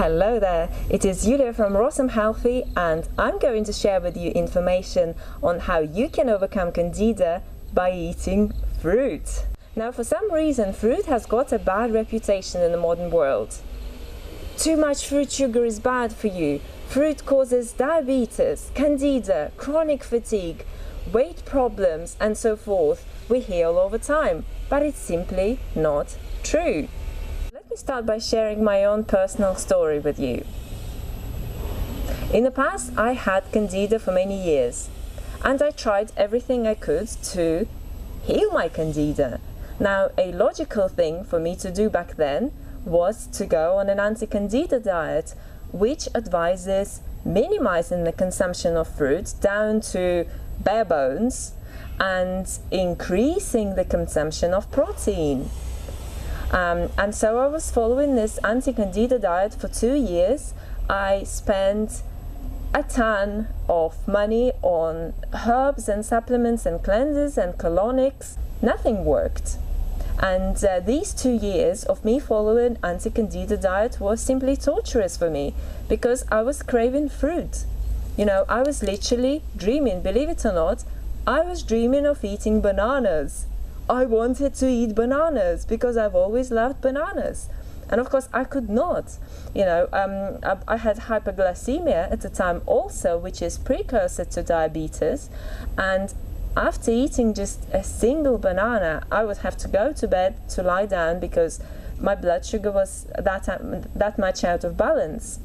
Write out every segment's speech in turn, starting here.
Hello there, it is Julia from Awesome Healthy, and I'm going to share with you information on how you can overcome candida by eating fruit. Now, for some reason, fruit has got a bad reputation in the modern world. Too much fruit sugar is bad for you. Fruit causes diabetes, candida, chronic fatigue, weight problems, and so forth. We hear all the time, but it's simply not true. Let me start by sharing my own personal story with you. In the past, I had candida for many years, and I tried everything I could to heal my candida. Now, a logical thing for me to do back then was to go on an anti-candida diet, which advises minimizing the consumption of fruit down to bare bones and increasing the consumption of protein. And so I was following this anti-candida diet for 2 years. I spent a ton of money on herbs and supplements and cleansers and colonics. Nothing worked. And these 2 years of me following anti-candida diet was simply torturous for me because I was craving fruit. You know, I was literally dreaming, believe it or not, I was dreaming of eating bananas. I wanted to eat bananas because I've always loved bananas. And of course I could not. You know, I had hyperglycemia at the time also, which is precursor to diabetes. And after eating just a single banana, I would have to go to bed to lie down because my blood sugar was that much out of balance.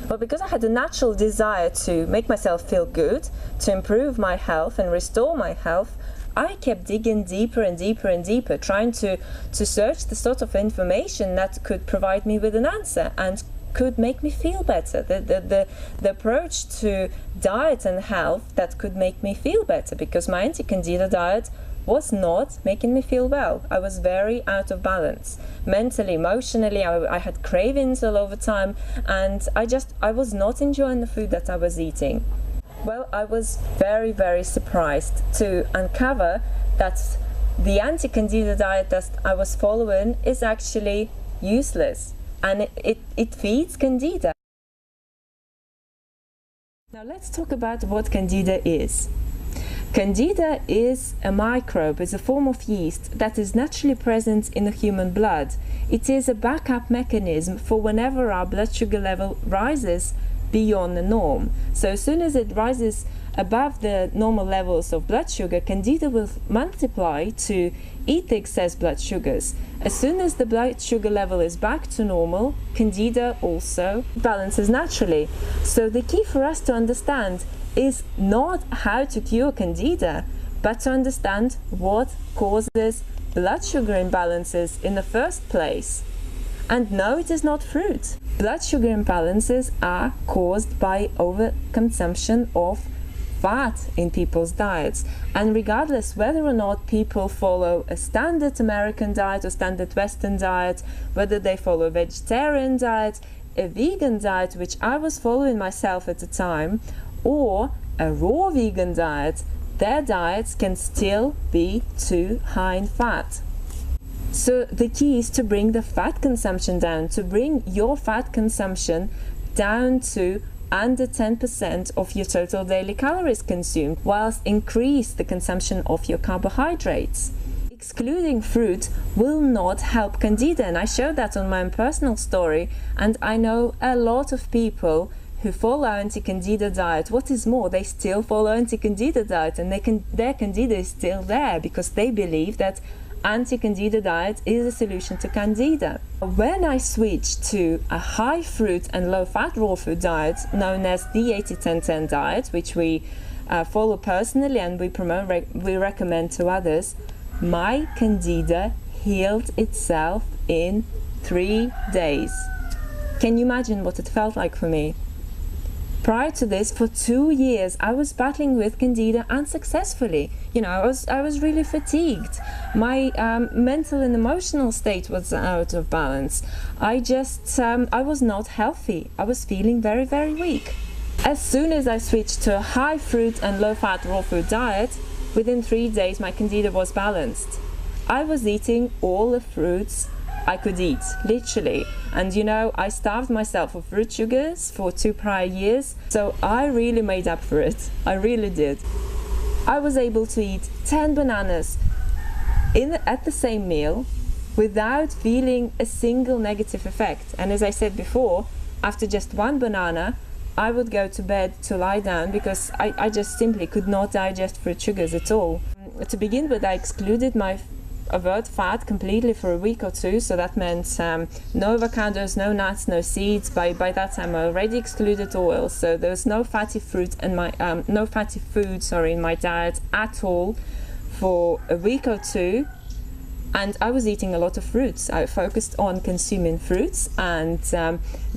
But because I had a natural desire to make myself feel good, to improve my health and restore my health, I kept digging deeper and deeper and deeper, trying to search the sort of information that could provide me with an answer and could make me feel better. The approach to diet and health that could make me feel better, because my anti-candida diet was not making me feel well. I was very out of balance. Mentally, emotionally, I had cravings all over time, and I was not enjoying the food that I was eating. Well, I was very, very surprised to uncover that the anti-candida diet that I was following is actually useless, and it feeds candida. Now let's talk about what candida is. Candida is a microbe, it's a form of yeast that is naturally present in the human blood. It is a backup mechanism for whenever our blood sugar level rises beyond the norm. So as soon as it rises above the normal levels of blood sugar, candida will multiply to eat the excess blood sugars. As soon as the blood sugar level is back to normal, candida also balances naturally. So the key for us to understand is not how to cure candida, but to understand what causes blood sugar imbalances in the first place. And no, it is not fruit. Blood sugar imbalances are caused by overconsumption of fat in people's diets. And regardless whether or not people follow a standard American diet or standard Western diet, whether they follow a vegetarian diet, a vegan diet, which I was following myself at the time, or a raw vegan diet, their diets can still be too high in fat. So the key is to bring the fat consumption down, to bring your fat consumption down to under 10% of your total daily calories consumed, whilst increase the consumption of your carbohydrates. Excluding fruit will not help candida, and I showed that on my own personal story, and I know a lot of people who follow anti-candida diet. What is more, they still follow anti-candida diet, and their candida is still there because they believe that anti-candida diet is a solution to candida. When I switched to a high fruit and low fat raw food diet known as the 80-10-10 diet, which we follow personally and we recommend to others, my candida healed itself in 3 days. Can you imagine what it felt like for me? Prior to this, for 2 years, I was battling with candida unsuccessfully. You know, I was really fatigued. My mental and emotional state was out of balance. I was not healthy. I was feeling very, very weak. As soon as I switched to a high fruit and low fat raw food diet, within 3 days my candida was balanced. I was eating all the fruits I could eat, literally. And you know, I starved myself of fruit sugars for 2 prior years, so I really made up for it. I really did. I was able to eat 10 bananas at the same meal without feeling a single negative effect. And as I said before, after just 1 banana, I would go to bed to lie down because I just simply could not digest fruit sugars at all. To begin with, I excluded my overt fat completely for a week or 2, so that meant no avocados, no nuts, no seeds. By that time I already excluded oil, so there was no fatty food in my in my diet at all for a week or 2. And I was eating a lot of fruits. I focused on consuming fruits and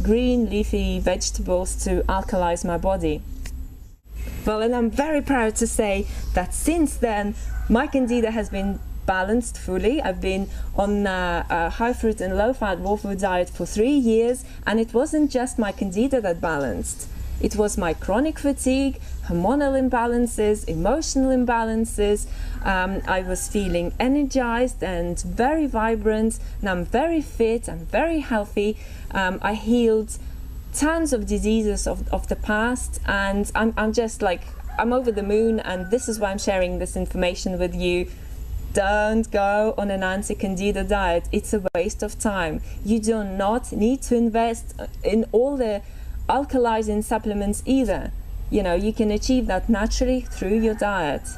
green leafy vegetables to alkalize my body. Well, and I'm very proud to say that since then my candida has been balanced fully. I've been on a high fruit and low fat raw food diet for 3 years, and it wasn't just my candida that balanced. It was my chronic fatigue, hormonal imbalances, emotional imbalances. I was feeling energized and very vibrant, and I'm very fit, I'm very healthy. I healed tons of diseases of the past, and I'm just like, I'm over the moon, and this is why I'm sharing this information with you. Don't go on an anti-candida diet. It's a waste of time. You do not need to invest in all the alkalizing supplements either. You know, you can achieve that naturally through your diet.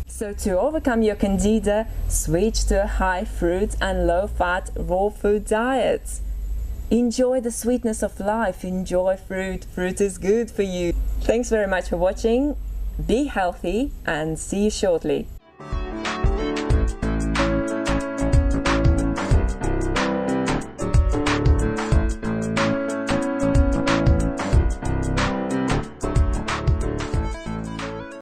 So to overcome your candida, switch to a high fruit and low fat raw food diet. Enjoy the sweetness of life. Enjoy fruit. Fruit is good for you. Thanks very much for watching. Be healthy and see you shortly.